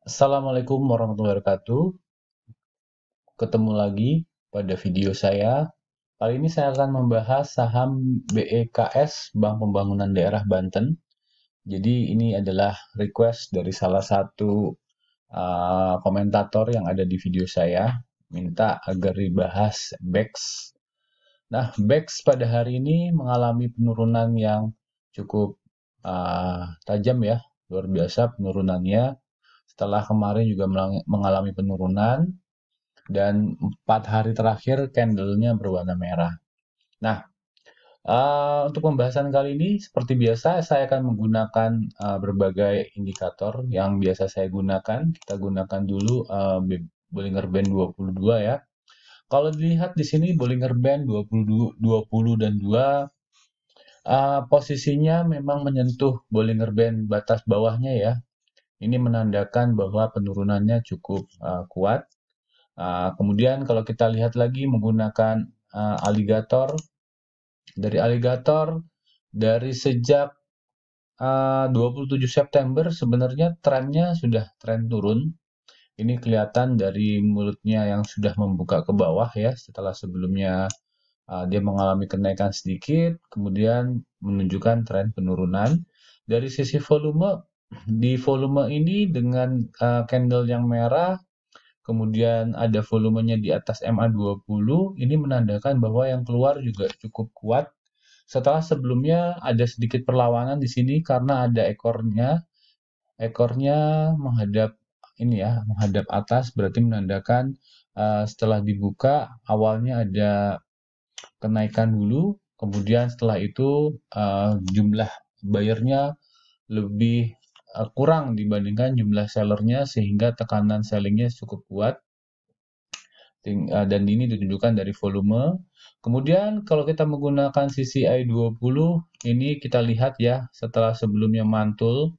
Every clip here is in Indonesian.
Assalamualaikum warahmatullahi wabarakatuh. Ketemu lagi pada video saya. Kali ini saya akan membahas saham BEKS, Bank Pembangunan Daerah Banten. Jadi ini adalah request dari salah satu komentator yang ada di video saya, minta agar dibahas BEX. Nah, BEX pada hari ini mengalami penurunan yang cukup tajam ya, luar biasa penurunannya. Setelah kemarin juga mengalami penurunan, dan 4 hari terakhir candlenya berwarna merah. Nah, untuk pembahasan kali ini seperti biasa saya akan menggunakan berbagai indikator yang biasa saya gunakan. Kita gunakan dulu Bollinger Band 22 ya. Kalau dilihat di sini Bollinger Band 20 dan 2 posisinya memang menyentuh Bollinger Band batas bawahnya ya. Ini menandakan bahwa penurunannya cukup kuat. Kemudian kalau kita lihat lagi menggunakan aligator, dari sejak 27 September sebenarnya trennya sudah tren turun. Ini kelihatan dari mulutnya yang sudah membuka ke bawah ya, setelah sebelumnya dia mengalami kenaikan sedikit, kemudian menunjukkan tren penurunan. Dari sisi volume, di volume ini dengan candle yang merah, kemudian ada volumenya di atas MA20, ini menandakan bahwa yang keluar juga cukup kuat. Setelah sebelumnya ada sedikit perlawanan di sini karena ada ekornya menghadap ini ya, menghadap atas, berarti menandakan setelah dibuka awalnya ada kenaikan dulu, kemudian setelah itu jumlah buyernya lebih kurang dibandingkan jumlah sellernya sehingga tekanan sellingnya cukup kuat. Dan ini ditunjukkan dari volume. Kemudian kalau kita menggunakan CCI 20, ini kita lihat ya, setelah sebelumnya mantul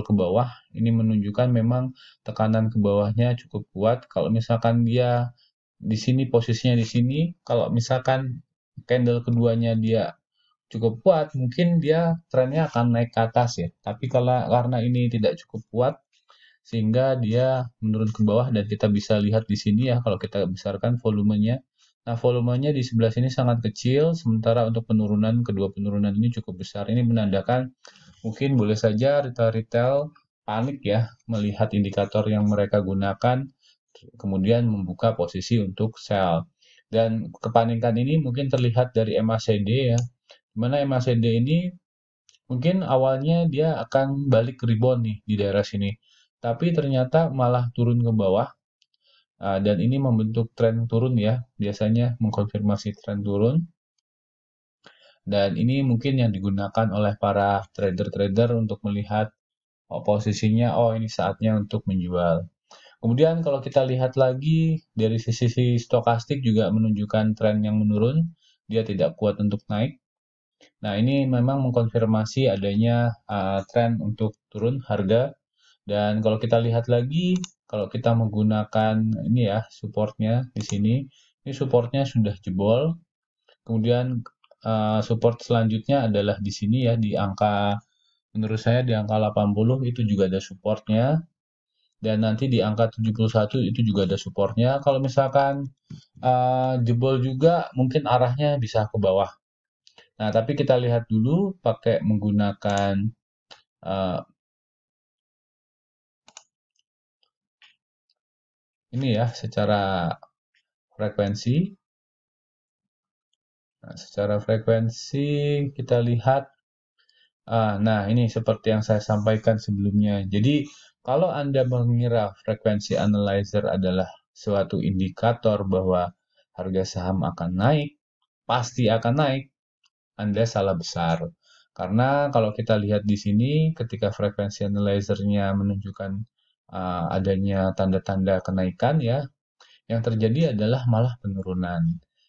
ke bawah, ini menunjukkan memang tekanan ke bawahnya cukup kuat. Kalau misalkan dia di sini posisinya di sini, kalau misalkan candle keduanya dia cukup kuat, mungkin dia trennya akan naik ke atas ya. Tapi karena ini tidak cukup kuat, sehingga dia menurun ke bawah dan kita bisa lihat di sini ya kalau kita besarkan volumenya. Nah, volumenya di sebelah sini sangat kecil, sementara untuk kedua penurunan ini cukup besar. Ini menandakan mungkin boleh saja retail-retail panik ya melihat indikator yang mereka gunakan, kemudian membuka posisi untuk sell. Dan kepanikan ini mungkin terlihat dari MACD ya, dimana MACD ini mungkin awalnya dia akan balik rebound nih di daerah sini, tapi ternyata malah turun ke bawah. Dan ini membentuk tren turun ya, biasanya mengkonfirmasi tren turun. Dan ini mungkin yang digunakan oleh para trader-trader untuk melihat posisinya, oh ini saatnya untuk menjual. Kemudian kalau kita lihat lagi dari sisi stokastik juga menunjukkan tren yang menurun, dia tidak kuat untuk naik. Nah, ini memang mengkonfirmasi adanya tren untuk turun harga. Dan kalau kita lihat lagi, kalau kita menggunakan ini ya, supportnya di sini, ini supportnya sudah jebol. Kemudian support selanjutnya adalah di sini ya, menurut saya di angka 80 itu juga ada supportnya. Dan nanti di angka 71 itu juga ada supportnya. Kalau misalkan jebol juga, mungkin arahnya bisa ke bawah. Nah, tapi kita lihat dulu pakai menggunakan uh, ini ya, secara frekuensi. Nah, secara frekuensi kita lihat, nah ini seperti yang saya sampaikan sebelumnya. Jadi kalau Anda mengira frekuensi analyzer adalah suatu indikator bahwa harga saham akan naik, pasti akan naik, Anda salah besar. Karena kalau kita lihat di sini, ketika frekuensi analyzer-nya menunjukkan adanya tanda-tanda kenaikan ya, yang terjadi adalah malah penurunan.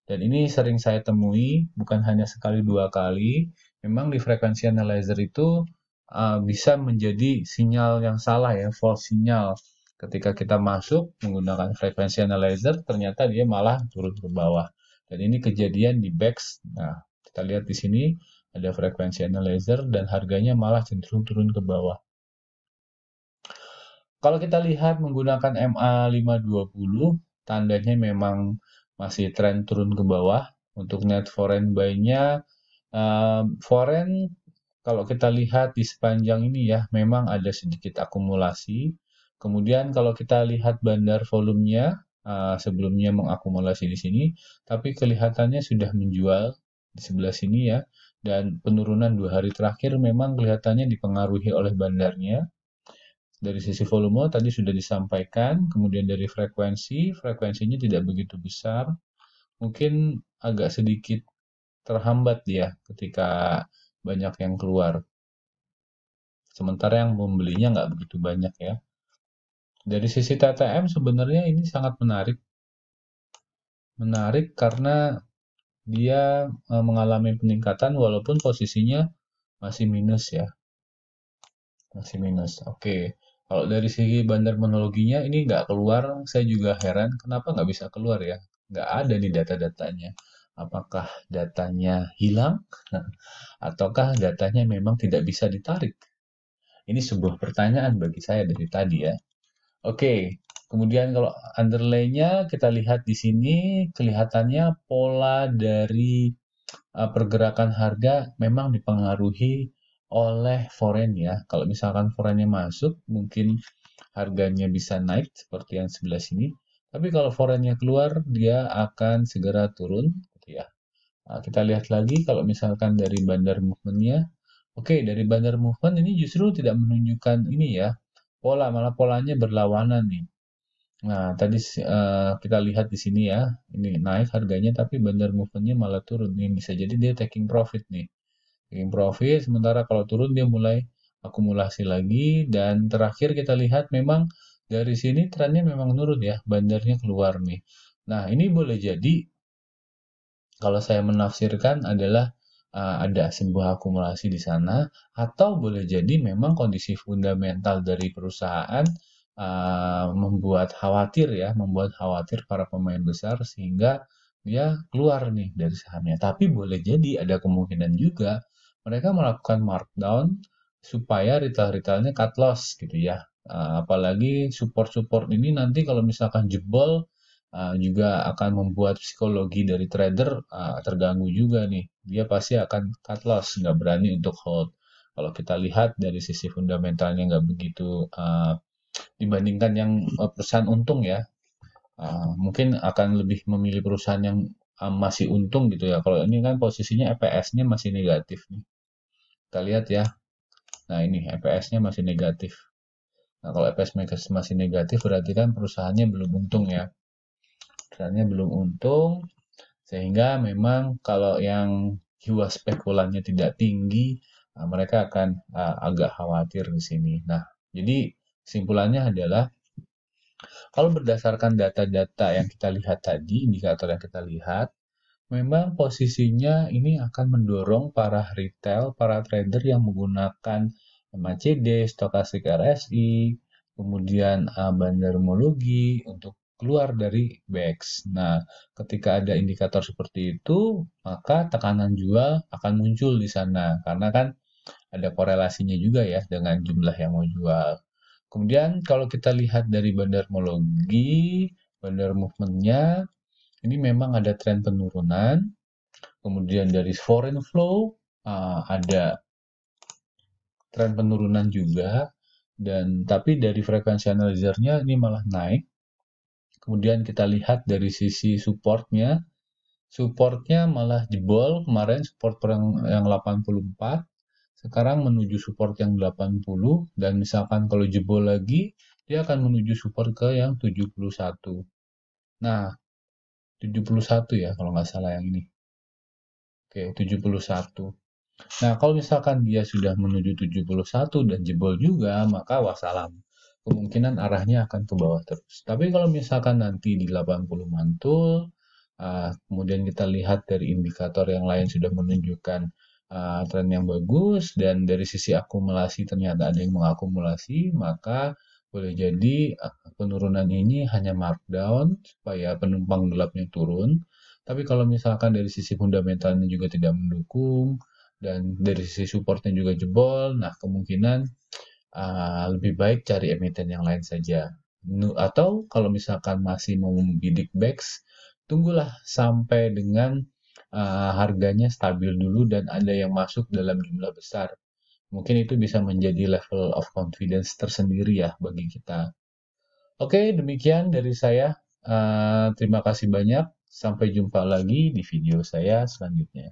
Dan ini sering saya temui, bukan hanya sekali dua kali. Memang di frekuensi analyzer itu bisa menjadi sinyal yang salah ya, false sinyal. Ketika kita masuk menggunakan frekuensi analyzer, ternyata dia malah turun ke bawah. Dan ini kejadian di BEX. Nah, kita lihat di sini ada frekuensi analyzer dan harganya malah cenderung turun ke bawah. Kalau kita lihat menggunakan MA520, tandanya memang masih tren turun ke bawah. Untuk net foreign buy-nya, foreign kalau kita lihat di sepanjang ini ya, memang ada sedikit akumulasi. Kemudian kalau kita lihat bandar volumenya, sebelumnya mengakumulasi di sini, tapi kelihatannya sudah menjual di sebelah sini ya. Dan penurunan 2 hari terakhir memang kelihatannya dipengaruhi oleh bandarnya. Dari sisi volume tadi sudah disampaikan, kemudian dari frekuensinya tidak begitu besar, mungkin agak sedikit terhambat dia ketika banyak yang keluar. Sementara yang membelinya nggak begitu banyak ya. Dari sisi TTM sebenarnya ini sangat menarik. Menarik karena dia mengalami peningkatan walaupun posisinya masih minus ya. Masih minus. Oke. Kalau dari segi bandar monologinya ini nggak keluar, saya juga heran kenapa nggak bisa keluar ya. Nggak ada nih data-datanya. Apakah datanya hilang? Ataukah datanya memang tidak bisa ditarik? Ini sebuah pertanyaan bagi saya dari tadi ya. Oke, kemudian kalau underlay-nya kita lihat di sini kelihatannya pola dari pergerakan harga memang dipengaruhi oleh foreign ya. Kalau misalkan foreign-nya masuk, mungkin harganya bisa naik seperti yang sebelah sini. Tapi kalau foreign-nya keluar, dia akan segera turun, gitu ya. Nah, kita lihat lagi kalau misalkan dari bandar movement-nya. Oke, dari bandar movement ini justru tidak menunjukkan ini ya, pola, malah polanya berlawanan nih. Nah, tadi kita lihat di sini ya, ini naik harganya tapi bandar movement-nya malah turun. Nih, bisa jadi dia taking profit nih. Taking profit, sementara kalau turun dia mulai akumulasi lagi. Dan terakhir kita lihat memang dari sini trennya memang nurun ya, bandarnya keluar nih. Nah, ini boleh jadi kalau saya menafsirkan adalah ada sebuah akumulasi di sana, atau boleh jadi memang kondisi fundamental dari perusahaan membuat khawatir ya, membuat khawatir para pemain besar sehingga dia keluar nih dari sahamnya. Tapi boleh jadi ada kemungkinan juga mereka melakukan markdown supaya retail-retailnya cut loss gitu ya. Apalagi support-support ini nanti kalau misalkan jebol juga akan membuat psikologi dari trader terganggu juga nih. Dia pasti akan cut loss, nggak berani untuk hold. Kalau kita lihat dari sisi fundamentalnya nggak begitu dibandingkan yang perusahaan untung ya, mungkin akan lebih memilih perusahaan yang masih untung gitu ya. Kalau ini kan posisinya EPS-nya masih negatif nih. Kita lihat ya. Nah ini EPS-nya masih negatif. Nah kalau EPS masih negatif berarti kan perusahaannya belum untung ya. Perusahaannya belum untung, sehingga memang kalau yang jiwa spekulannya tidak tinggi, mereka akan agak khawatir di sini. Nah, jadi kesimpulannya adalah kalau berdasarkan data-data yang kita lihat tadi, indikator yang kita lihat, memang posisinya ini akan mendorong para retail, para trader yang menggunakan MACD, stokastik RSI, kemudian bandarmologi untuk keluar dari BEX. Nah, ketika ada indikator seperti itu, maka tekanan jual akan muncul di sana karena kan ada korelasinya juga ya dengan jumlah yang mau jual. Kemudian kalau kita lihat dari bandarmologi, bandar movement-nya ini memang ada tren penurunan. Kemudian dari foreign flow ada tren penurunan juga, dan tapi dari frekuensi analyzer-nya ini malah naik. Kemudian kita lihat dari sisi supportnya, supportnya malah jebol kemarin support yang 84, sekarang menuju support yang 80, dan misalkan kalau jebol lagi dia akan menuju support ke yang 71. Nah, 71 ya kalau nggak salah yang ini. Oke, 71. Nah, kalau misalkan dia sudah menuju 71 dan jebol juga, maka wassalam. Kemungkinan arahnya akan ke bawah terus. Tapi kalau misalkan nanti di 80 mantul, kemudian kita lihat dari indikator yang lain sudah menunjukkan tren yang bagus, dan dari sisi akumulasi ternyata ada yang mengakumulasi, maka boleh jadi penurunan ini hanya markdown supaya penumpang gelapnya turun. Tapi kalau misalkan dari sisi fundamentalnya juga tidak mendukung, dan dari sisi supportnya juga jebol, nah kemungkinan lebih baik cari emiten yang lain saja. Atau kalau misalkan masih mau membidik BEX, tunggulah sampai dengan harganya stabil dulu dan ada yang masuk dalam jumlah besar. Mungkin itu bisa menjadi level of confidence tersendiri ya bagi kita. Oke, demikian dari saya. Terima kasih banyak. Sampai jumpa lagi di video saya selanjutnya.